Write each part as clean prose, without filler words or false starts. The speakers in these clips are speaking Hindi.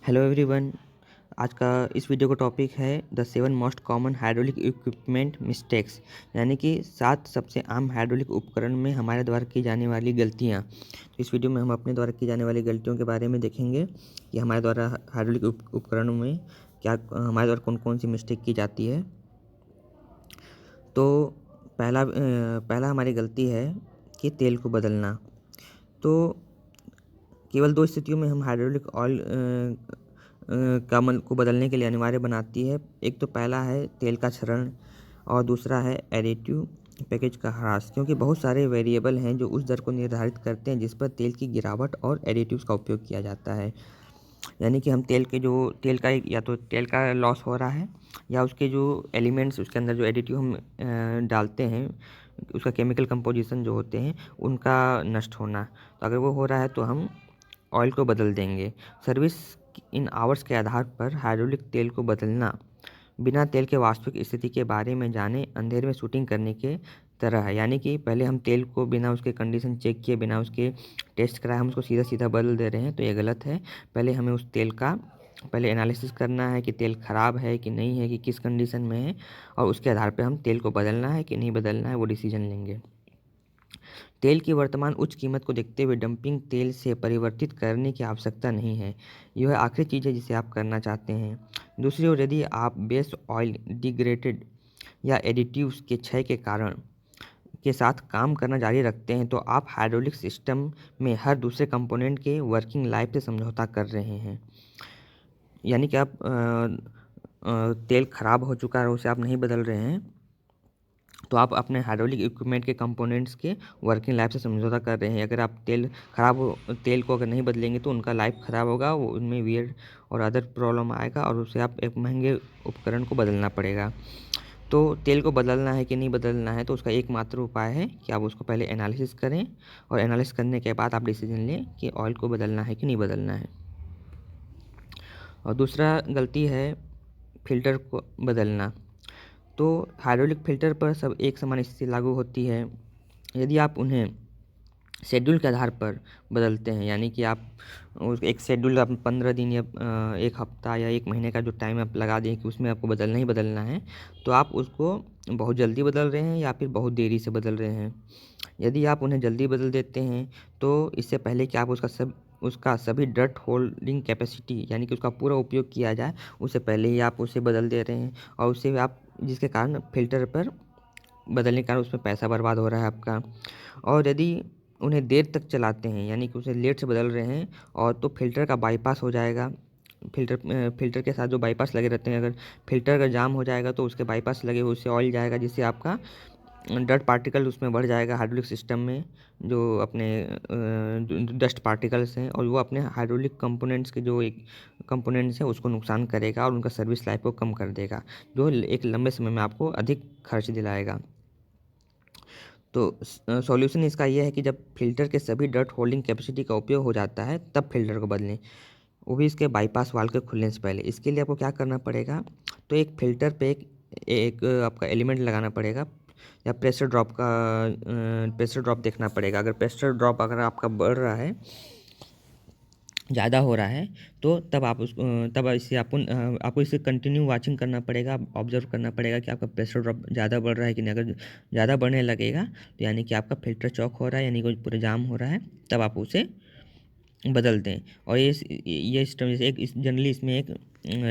Hello everyone. आज का इस वीडियो का टॉपिक है the 7 most common hydraulic equipment mistakes, यानी कि 7 सबसे आम हाइड्रोलिक उपकरण में हमारे द्वारा की जाने वाली गलतियाँ। तो इस वीडियो में हम अपने द्वारा की जाने वाली गलतियों के बारे में देखेंगे कि हमारे द्वारा हाइड्रोलिक उपकरणों में क्या हमारे द्वारा कौन कौन सी मिस्टेक की जाती है। तो पहला हमारी गलती है कि तेल को बदलना। तो केवल 2 स्थितियों में हम हाइड्रोलिक ऑयल को बदलने के लिए अनिवार्य बनाती है। एक तो पहला है तेल का क्षरण और दूसरा है एडिटिव पैकेज का ह्रास, क्योंकि बहुत सारे वेरिएबल हैं जो उस दर को निर्धारित करते हैं जिस पर तेल की गिरावट और एडिटिव्स का उपयोग किया जाता है। यानी कि हम तेल का या तो तेल का लॉस हो रहा है या उसके जो एलिमेंट्स उसके अंदर जो एडिटिव हम डालते हैं, उसका केमिकल कंपोजिशन जो होते हैं उनका नष्ट होना। तो अगर वो हो रहा है तो हम ऑयल को बदल देंगे। सर्विस इन आवर्स के आधार पर हाइड्रोलिक तेल को बदलना बिना तेल के वास्तविक स्थिति के बारे में जाने अंधेरे में शूटिंग करने के तरह है। यानी कि पहले हम तेल को बिना उसके कंडीशन चेक किए, बिना उसके टेस्ट कराए हम उसको सीधा सीधा बदल दे रहे हैं, तो ये गलत है। पहले हमें उस तेल का पहले एनालिसिस करना है कि तेल ख़राब है कि नहीं है, कि किस कंडीशन में है, और उसके आधार पर हम तेल को बदलना है कि नहीं बदलना है वो डिसीजन लेंगे। तेल की वर्तमान उच्च कीमत को देखते हुए डंपिंग तेल से परिवर्तित करने की आवश्यकता नहीं है। यह आखिरी चीज़ है जिसे आप करना चाहते हैं। दूसरी ओर, यदि आप बेस ऑयल डिग्रेडेड या एडिटिव्स के क्षय के कारण के साथ काम करना जारी रखते हैं तो आप हाइड्रोलिक सिस्टम में हर दूसरे कंपोनेंट के वर्किंग लाइफ से समझौता कर रहे हैं। यानी कि आप तेल ख़राब हो चुका है उसे आप नहीं बदल रहे हैं, तो आप अपने हाइड्रोलिक इक्विपमेंट के कंपोनेंट्स के वर्किंग लाइफ से समझौता कर रहे हैं। अगर आप तेल को अगर नहीं बदलेंगे तो उनका लाइफ ख़राब होगा, वो उनमें वियर और अदर प्रॉब्लम आएगा और उससे आप एक महंगे उपकरण को बदलना पड़ेगा। तो तेल को बदलना है कि नहीं बदलना है, तो उसका एकमात्र उपाय है कि आप उसको पहले एनालिसिस करें और एनालिसिस करने के बाद आप डिसीजन लें कि ऑयल को बदलना है कि नहीं बदलना है। और दूसरा गलती है फ़िल्टर को बदलना। तो हाइड्रोलिक फ़िल्टर पर सब एक समान स्थिति लागू होती है। यदि आप उन्हें शेड्यूल के आधार पर बदलते हैं, यानी कि आप एक शेड्यूल आप 15 दिन या 1 हफ्ता या 1 महीने का जो टाइम आप लगा दें कि उसमें आपको बदलना ही बदलना है, तो आप उसको बहुत जल्दी बदल रहे हैं या फिर बहुत देरी से बदल रहे हैं। यदि आप उन्हें जल्दी बदल देते हैं तो इससे पहले कि आप उसका सभी डर्ट होल्डिंग कैपेसिटी, यानी कि उसका पूरा उपयोग किया जाए, उससे पहले ही आप उसे बदल दे रहे हैं, और उससे आप जिसके कारण फ़िल्टर पर बदलने के कारण उसमें पैसा बर्बाद हो रहा है आपका। और यदि उन्हें देर तक चलाते हैं, यानी कि उसे लेट से बदल रहे हैं, और तो फ़िल्टर का बाईपास हो जाएगा। फ़िल्टर के साथ जो बाईपास लगे रहते हैं, अगर फ़िल्टर अगर जाम हो जाएगा तो उसके बाईपास लगे हुए उससे ऑयल जाएगा, जिससे आपका डर्ट पार्टिकल उसमें बढ़ जाएगा हाइड्रोलिक सिस्टम में, जो अपने डस्ट पार्टिकल्स हैं, और वो अपने हाइड्रोलिक कंपोनेंट्स के जो एक कंपोनेंट्स हैं उसको नुकसान करेगा और उनका सर्विस लाइफ को कम कर देगा, जो एक लंबे समय में आपको अधिक खर्च दिलाएगा। तो सॉल्यूशन इसका ये है कि जब फ़िल्टर के सभी डर्ट होल्डिंग कैपेसिटी का उपयोग हो जाता है तब फ़िल्टर को बदलें, वो भी इसके बाईपास वाल्व के खुलने से पहले। इसके लिए आपको क्या करना पड़ेगा, तो एक फ़िल्टर पे एक आपका एलिमेंट लगाना पड़ेगा, या प्रेशर ड्रॉप देखना पड़ेगा। अगर प्रेशर ड्रॉप अगर आपका बढ़ रहा है, ज़्यादा हो रहा है, तो तब इसे आपको इसे कंटिन्यू वाचिंग करना पड़ेगा, ऑब्जर्व करना पड़ेगा कि आपका प्रेशर ड्रॉप ज़्यादा बढ़ रहा है कि नहीं। अगर ज़्यादा बढ़ने लगेगा तो यानी कि आपका फ़िल्टर चॉक हो रहा है, यानी कि पूरा जाम हो रहा है, तब आप उसे बदल दें। और ये सिस्टम जैसे जनरली इसमें एक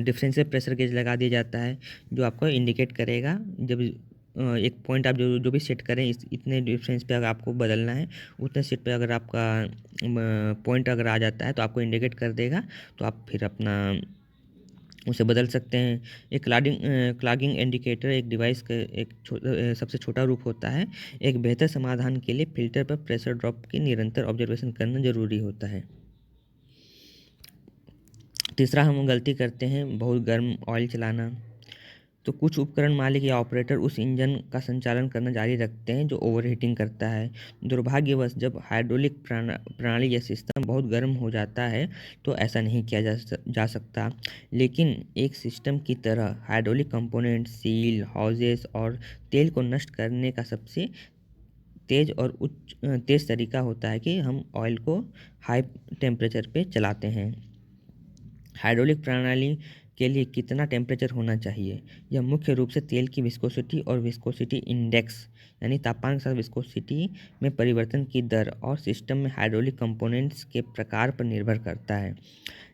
डिफरेंशियल प्रेशर गेज लगा दिया जाता है, जो आपको इंडिकेट करेगा जब एक पॉइंट आप जो भी सेट करें, इतने डिफरेंस पे अगर आपको बदलना है, उतने सेट पे अगर आपका पॉइंट अगर आ जाता है तो आपको इंडिकेट कर देगा, तो आप फिर अपना उसे बदल सकते हैं। एक क्लॉगिंग इंडिकेटर एक डिवाइस का सबसे छोटा रूप होता है। एक बेहतर समाधान के लिए फ़िल्टर पर प्रेशर ड्रॉप की निरंतर ऑब्जर्वेशन करना ज़रूरी होता है। तीसरा हम गलती करते हैं बहुत गर्म ऑयल चलाना। तो कुछ उपकरण मालिक या ऑपरेटर उस इंजन का संचालन करना जारी रखते हैं जो ओवरहीटिंग करता है। दुर्भाग्यवश जब हाइड्रोलिक प्रणाली या सिस्टम बहुत गर्म हो जाता है तो ऐसा नहीं किया जा सकता, लेकिन एक सिस्टम की तरह हाइड्रोलिक कंपोनेंट, सील, हॉजेस और तेल को नष्ट करने का सबसे तेज़ तरीका होता है कि हम ऑयल को हाई टेम्परेचर पे चलाते हैं। हाइड्रोलिक प्रणाली के लिए कितना टेम्परेचर होना चाहिए? यह मुख्य रूप से तेल की विस्कोसिटी और विस्कोसिटी इंडेक्स यानी तापमान के साथ विस्कोसिटी में परिवर्तन की दर और सिस्टम में हाइड्रोलिक कंपोनेंट्स के प्रकार पर निर्भर करता है।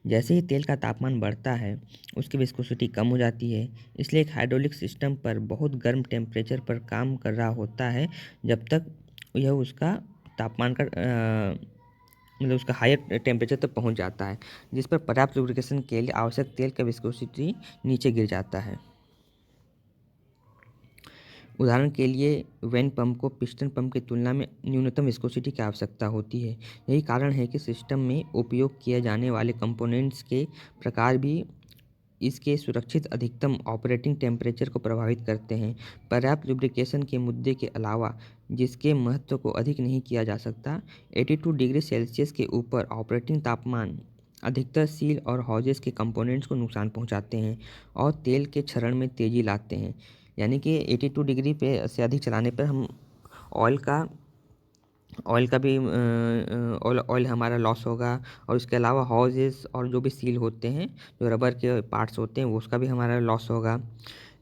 जैसे ही तेल का तापमान बढ़ता है, उसकी विस्कोसिटी कम हो जाती है। इसलिए एक हाइड्रोलिक सिस्टम पर बहुत गर्म टेम्परेचर पर काम कर रहा होता है जब तक यह उसका तापमान का मतलब उसका हायर टेम्परेचर तक पहुंच जाता है, जिस पर पर्याप्त लुब्रिकेशन के लिए आवश्यक तेल का विस्कोसिटी नीचे गिर जाता है। उदाहरण के लिए वेन पंप को पिस्टन पंप की तुलना में न्यूनतम विस्कोसिटी की आवश्यकता होती है। यही कारण है कि सिस्टम में उपयोग किए जाने वाले कंपोनेंट्स के प्रकार भी इसके सुरक्षित अधिकतम ऑपरेटिंग टेम्परेचर को प्रभावित करते हैं। पर्याप्त लुब्रिकेशन के मुद्दे के अलावा जिसके महत्व को अधिक नहीं किया जा सकता, 82 डिग्री सेल्सियस के ऊपर ऑपरेटिंग तापमान अधिकतर सील और हौजेस के कंपोनेंट्स को नुकसान पहुंचाते हैं और तेल के क्षरण में तेज़ी लाते हैं। यानी कि 82 डिग्री पे से अधिक चलाने पर हम ऑयल का ऑयल का भी ऑयल हमारा लॉस होगा और उसके अलावा हॉजेस और जो भी सील होते हैं, जो रबर के पार्ट्स होते हैं, वो उसका भी हमारा लॉस होगा।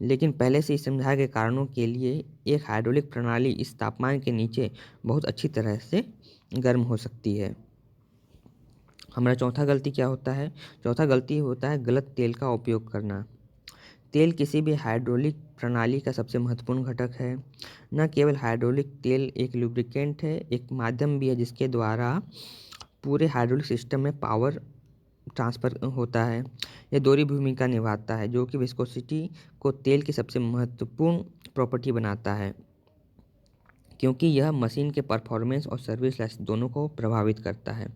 लेकिन पहले से ही समझाए गए कारणों के लिए एक हाइड्रोलिक प्रणाली इस तापमान के नीचे बहुत अच्छी तरह से गर्म हो सकती है। हमारा चौथा गलती क्या होता है? चौथा गलती होता है गलत तेल का उपयोग करना। तेल किसी भी हाइड्रोलिक प्रणाली का सबसे महत्वपूर्ण घटक है। न केवल हाइड्रोलिक तेल एक लुब्रिकेंट है, एक माध्यम भी है जिसके द्वारा पूरे हाइड्रोलिक सिस्टम में पावर ट्रांसफ़र होता है। यह दोहरी भूमिका निभाता है, जो कि विस्कोसिटी को तेल की सबसे महत्वपूर्ण प्रॉपर्टी बनाता है, क्योंकि यह मशीन के परफॉर्मेंस और सर्विस लाइफ दोनों को प्रभावित करता है।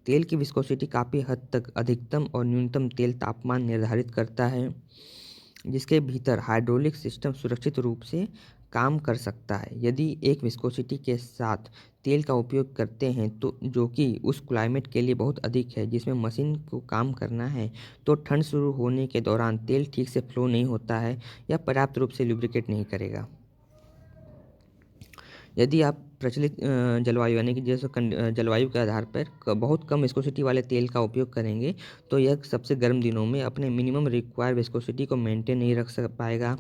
तेल की विस्कोसिटी काफ़ी हद तक अधिकतम और न्यूनतम तेल तापमान निर्धारित करता है, जिसके भीतर हाइड्रोलिक सिस्टम सुरक्षित रूप से काम कर सकता है। यदि एक विस्कोसिटी के साथ तेल का उपयोग करते हैं तो जो कि उस क्लाइमेट के लिए बहुत अधिक है जिसमें मशीन को काम करना है, तो ठंड शुरू होने के दौरान तेल ठीक से फ्लो नहीं होता है या पर्याप्त रूप से लुब्रिकेट नहीं करेगा। यदि आप प्रचलित जलवायु यानी कि जैसे जलवायु के आधार पर बहुत कम विस्कोसिटी वाले तेल का उपयोग करेंगे, तो यह सबसे गर्म दिनों में अपने मिनिमम रिक्वायर्ड विस्कोसिटी को मेंटेन नहीं रख पाएगा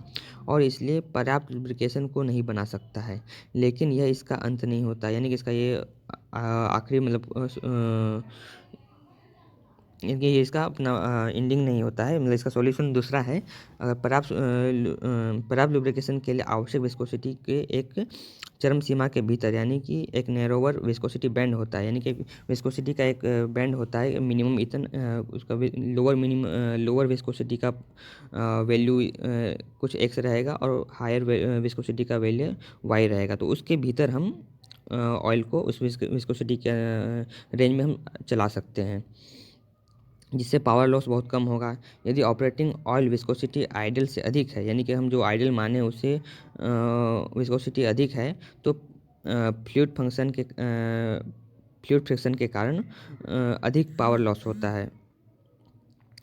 और इसलिए पर्याप्त लुब्रिकेशन को नहीं बना सकता है। लेकिन यह इसका अंत नहीं होता, यानी कि इसका ये आखिरी मतलब ये इसका अपना एंडिंग नहीं होता है, मतलब इसका सॉल्यूशन दूसरा है। अगर पर्याप्त लुब्रिकेशन के लिए आवश्यक विस्कोसिटी के एक चरम सीमा के भीतर, यानी कि एक नैरोवर विस्कोसिटी बैंड होता है, यानी कि विस्कोसिटी का एक बैंड होता है मिनिमम उसका लोअर विस्कोसिटी का वैल्यू कुछ एक्स रहेगा और हायर विस्कोसिटी का वैल्यू वाई रहेगा। तो उसके भीतर हम ऑयल को उस विस्कोसिटी के रेंज में हम चला सकते हैं, जिससे पावर लॉस बहुत कम होगा। यदि ऑपरेटिंग ऑयल विस्कोसिटी आइडल से अधिक है, यानी कि हम जो आइडल माने उससे विस्कोसिटी अधिक है, तो फ्लूइड फ्रिक्शन के कारण अधिक पावर लॉस होता है।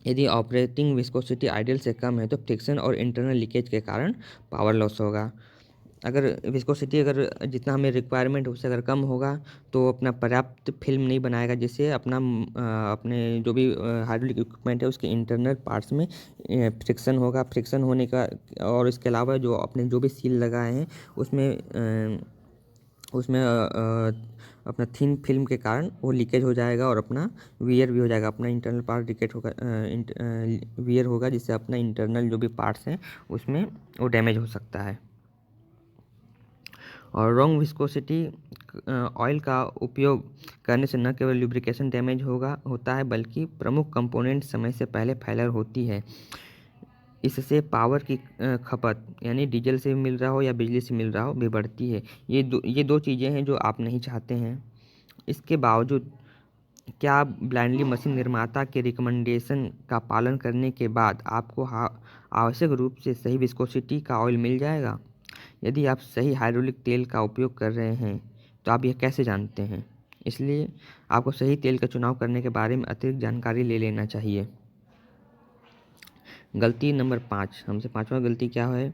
यदि ऑपरेटिंग विस्कोसिटी आइडल से कम है, तो फ्रिक्शन और इंटरनल लीकेज के कारण पावर लॉस होगा। अगर विस्कोसिटी अगर जितना हमें रिक्वायरमेंट उससे अगर कम होगा, तो अपना पर्याप्त फिल्म नहीं बनाएगा, जिससे अपने जो भी हाइड्रोलिक इक्विपमेंट है उसके इंटरनल पार्ट्स में फ्रिक्शन होगा। फ्रिक्शन होने का और इसके अलावा जो अपने जो भी सील लगाए हैं उसमें अपना थिन फिल्म के कारण वो लीकेज हो जाएगा और अपना वियर भी हो जाएगा, अपना इंटरनल पार्ट लीकेज होगा, वियर होगा, जिससे अपना इंटरनल जो भी पार्ट्स हैं उसमें वो डैमेज हो सकता है। और रॉन्ग विस्कोसिटी ऑयल का उपयोग करने से न केवल लुब्रिकेशन डैमेज होता है, बल्कि प्रमुख कंपोनेंट समय से पहले फेलियर होती है। इससे पावर की खपत, यानी डीजल से मिल रहा हो या बिजली से मिल रहा हो, भी बढ़ती है। ये दो चीज़ें हैं जो आप नहीं चाहते हैं। इसके बावजूद क्या आप ब्लाइंडली मशीन निर्माता के रिकमेंडेशन का पालन करने के बाद आपको आवश्यक रूप से सही विस्कोसिटी का ऑयल मिल जाएगा? यदि आप सही हाइड्रोलिक तेल का उपयोग कर रहे हैं, तो आप यह कैसे जानते हैं? इसलिए आपको सही तेल का चुनाव करने के बारे में अतिरिक्त जानकारी ले लेना चाहिए। गलती नंबर 5, हमसे पांचवा गलती क्या है?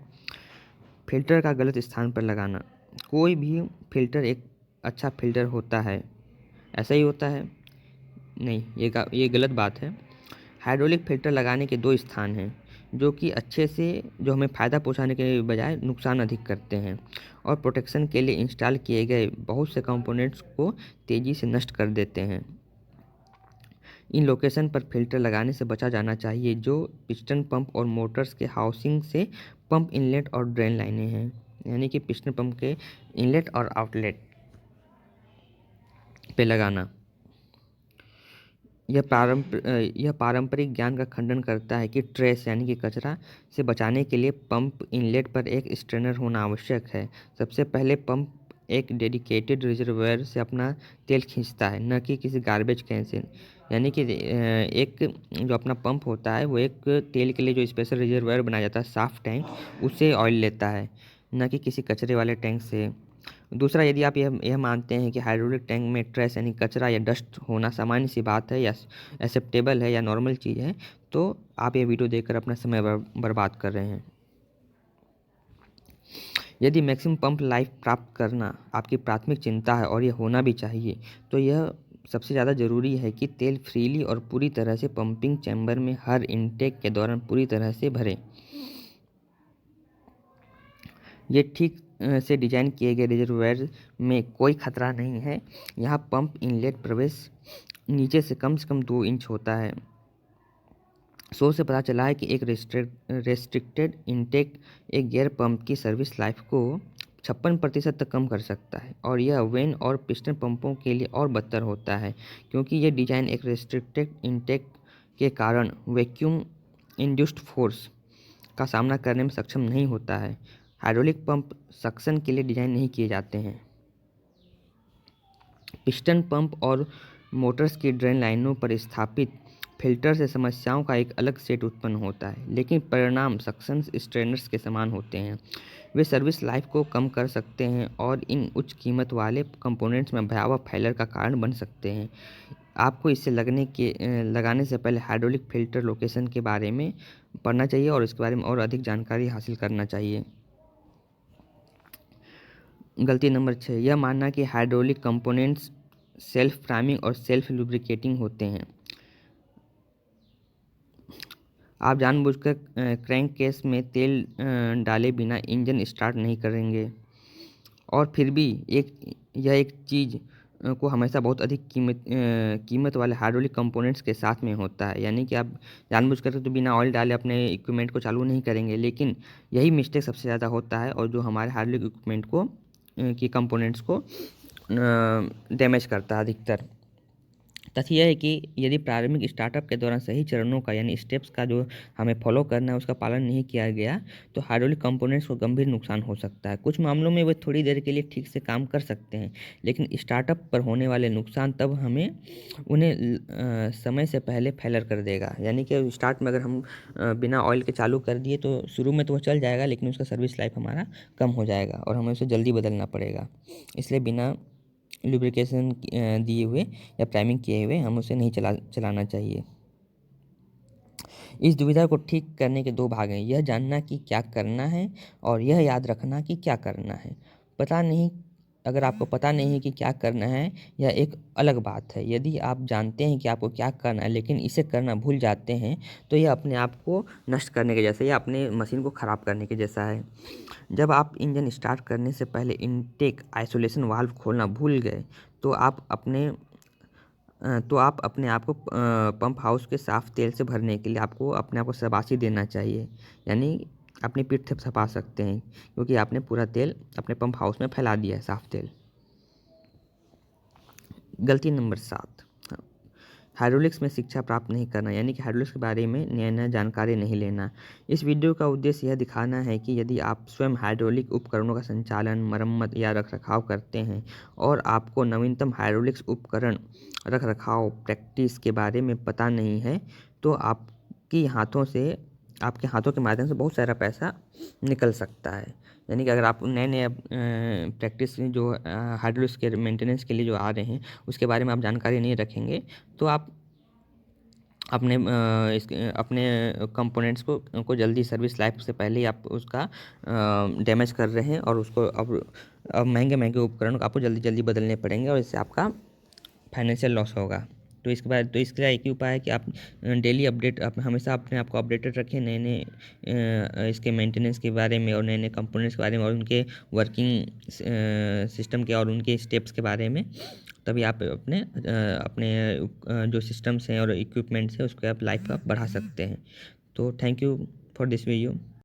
फिल्टर का गलत स्थान पर लगाना। कोई भी फिल्टर एक अच्छा फिल्टर होता है, ऐसा ही होता है? नहीं, ये गलत बात है। हाइड्रोलिक फ़िल्टर लगाने के 2 स्थान हैं, जो कि अच्छे से जो हमें फ़ायदा पहुँचाने के बजाय नुकसान अधिक करते हैं और प्रोटेक्शन के लिए इंस्टॉल किए गए बहुत से कंपोनेंट्स को तेज़ी से नष्ट कर देते हैं। इन लोकेशन पर फ़िल्टर लगाने से बचा जाना चाहिए, जो पिस्टन पंप और मोटर्स के हाउसिंग से पंप इनलेट और ड्रेन लाइनें हैं, यानी कि पिस्टन पंप के इनलेट और आउटलेट पे लगाना। यह पारंपरिक ज्ञान का खंडन करता है कि ट्रेस यानी कि कचरा से बचाने के लिए पंप इनलेट पर एक स्ट्रेनर होना आवश्यक है। सबसे पहले पंप एक डेडिकेटेड रिजर्वायर से अपना तेल खींचता है, न कि किसी गार्बेज कैन से। यानी कि एक जो अपना पंप होता है वो एक तेल के लिए जो स्पेशल रिजर्वायर बनाया जाता है, साफ टैंक, उससे ऑयल लेता है, न कि किसी कचरे वाले टैंक से। दूसरा, यदि आप यह मानते हैं कि हाइड्रोलिक टैंक में ट्रेस यानी कचरा या डस्ट होना सामान्य सी बात है या एक्सेप्टेबल है या नॉर्मल चीज़ है, तो आप ये वीडियो देखकर अपना समय बर्बाद कर रहे हैं। यदि मैक्सिमम पंप लाइफ प्राप्त करना आपकी प्राथमिक चिंता है और यह होना भी चाहिए, तो यह सबसे ज़्यादा ज़रूरी है कि तेल फ्रीली और पूरी तरह से पंपिंग चैम्बर में हर इनटेक के दौरान पूरी तरह से भरें। ये ठीक से डिजाइन किए गए रिजर्वायर में कोई खतरा नहीं है। यहाँ पंप इनलेट प्रवेश नीचे से कम 2 इंच होता है। शोध से पता चला है कि एक रेस्ट्रिक्टेड इनटेक एक गियर पंप की सर्विस लाइफ को 56% तक कम कर सकता है, और यह वेन और पिस्टन पंपों के लिए और बदतर होता है, क्योंकि यह डिज़ाइन एक रेस्ट्रिक्टेड इनटेक के कारण वैक्यूम इंड्यूस्ड फोर्स का सामना करने में सक्षम नहीं होता है। हाइड्रोलिक पंप सक्शन के लिए डिज़ाइन नहीं किए जाते हैं। पिस्टन पंप और मोटर्स की ड्रेन लाइनों पर स्थापित फिल्टर से समस्याओं का एक अलग सेट उत्पन्न होता है, लेकिन परिणाम सक्शन स्ट्रेनर्स के समान होते हैं। वे सर्विस लाइफ को कम कर सकते हैं और इन उच्च कीमत वाले कंपोनेंट्स में भयावह फेलियर का कारण बन सकते हैं। आपको इसे लगाने से पहले हाइड्रोलिक फ़िल्टर लोकेशन के बारे में पढ़ना चाहिए और इसके बारे में और अधिक जानकारी हासिल करना चाहिए। गलती नंबर 6, यह मानना कि हाइड्रोलिक कंपोनेंट्स सेल्फ प्राइमिंग और सेल्फ लुब्रिकेटिंग होते हैं। आप जानबूझकर क्रैंक केस में तेल डाले बिना इंजन स्टार्ट नहीं करेंगे, और फिर भी यह एक चीज़ को हमेशा बहुत अधिक कीमत वाले हाइड्रोलिक कंपोनेंट्स के साथ में होता है। यानी कि आप जानबूझकर तो बिना ऑयल डाले अपने इक्विपमेंट को चालू नहीं करेंगे, लेकिन यही मिस्टेक सबसे ज़्यादा होता है और जो हमारे हाइड्रोलिक इक्विपमेंट को की कंपोनेंट्स को डैमेज करता है अधिकतर। तथ्य यह है कि यदि प्रारंभिक स्टार्टअप के दौरान सही चरणों का यानी स्टेप्स का जो हमें फॉलो करना है उसका पालन नहीं किया गया, तो हाइड्रोलिक कंपोनेंट्स को गंभीर नुकसान हो सकता है। कुछ मामलों में वे थोड़ी देर के लिए ठीक से काम कर सकते हैं, लेकिन स्टार्टअप पर होने वाले नुकसान तब हमें उन्हें समय से पहले फेलर कर देगा। यानी कि स्टार्ट में अगर हम बिना ऑयल के चालू कर दिए तो शुरू में तो वह चल जाएगा, लेकिन उसका सर्विस लाइफ हमारा कम हो जाएगा और हमें उसे जल्दी बदलना पड़ेगा। इसलिए बिना लुब्रिकेशन दिए हुए या प्राइमिंग किए हुए हम उसे नहीं चलाना चाहिए। इस दुविधा को ठीक करने के 2 भाग हैं, यह जानना कि क्या करना है और यह याद रखना कि क्या करना है। अगर आपको पता नहीं है कि क्या करना है, यह एक अलग बात है। यदि आप जानते हैं कि आपको क्या करना है लेकिन इसे करना भूल जाते हैं, तो यह अपने आप को नष्ट करने के जैसा, या अपने मशीन को ख़राब करने के जैसा है। जब आप इंजन स्टार्ट करने से पहले इनटेक आइसोलेशन वाल्व खोलना भूल गए, तो आप अपने आप को पंप हाउस के साफ तेल से भरने के लिए आपको अपने आप को शाबाशी देना चाहिए, यानी अपनी पीठ थपथपा सकते हैं, क्योंकि आपने पूरा तेल अपने पंप हाउस में फैला दिया है, साफ तेल। गलती नंबर 7, हाइड्रोलिक्स में शिक्षा प्राप्त नहीं करना, यानी कि हाइड्रोलिक्स के बारे में नया जानकारी नहीं लेना। इस वीडियो का उद्देश्य यह दिखाना है कि यदि आप स्वयं हाइड्रोलिक उपकरणों का संचालन, मरम्मत या रखरखाव करते हैं और आपको नवीनतम हाइड्रोलिक्स उपकरण रखरखाव प्रैक्टिस के बारे में पता नहीं है, तो आपके हाथों के माध्यम से बहुत सारा पैसा निकल सकता है। यानी कि अगर आप नए प्रैक्टिस जो हाइड्रोलिक्स के मेंटेनेंस के लिए जो आ रहे हैं उसके बारे में आप जानकारी नहीं रखेंगे, तो आप अपने कंपोनेंट्स को जल्दी सर्विस लाइफ से पहले ही आप उसका डैमेज कर रहे हैं, और उसको अब महंगे उपकरण को आपको जल्दी बदलने पड़ेंगे और इससे आपका फाइनेंशियल लॉस होगा। तो इसका एक ही उपाय है कि आप डेली अपडेट, आप हमेशा अपने आप को अपडेटेड रखें नए नए इसके मेंटेनेंस के बारे में और नए नए कंपोनेंट्स के बारे में और उनके वर्किंग सिस्टम के और उनके स्टेप्स के बारे में। तभी आप अपने जो सिस्टम्स हैं और इक्विपमेंट्स हैं उसको आप लाइफ का बढ़ा सकते हैं। तो thank you for this video.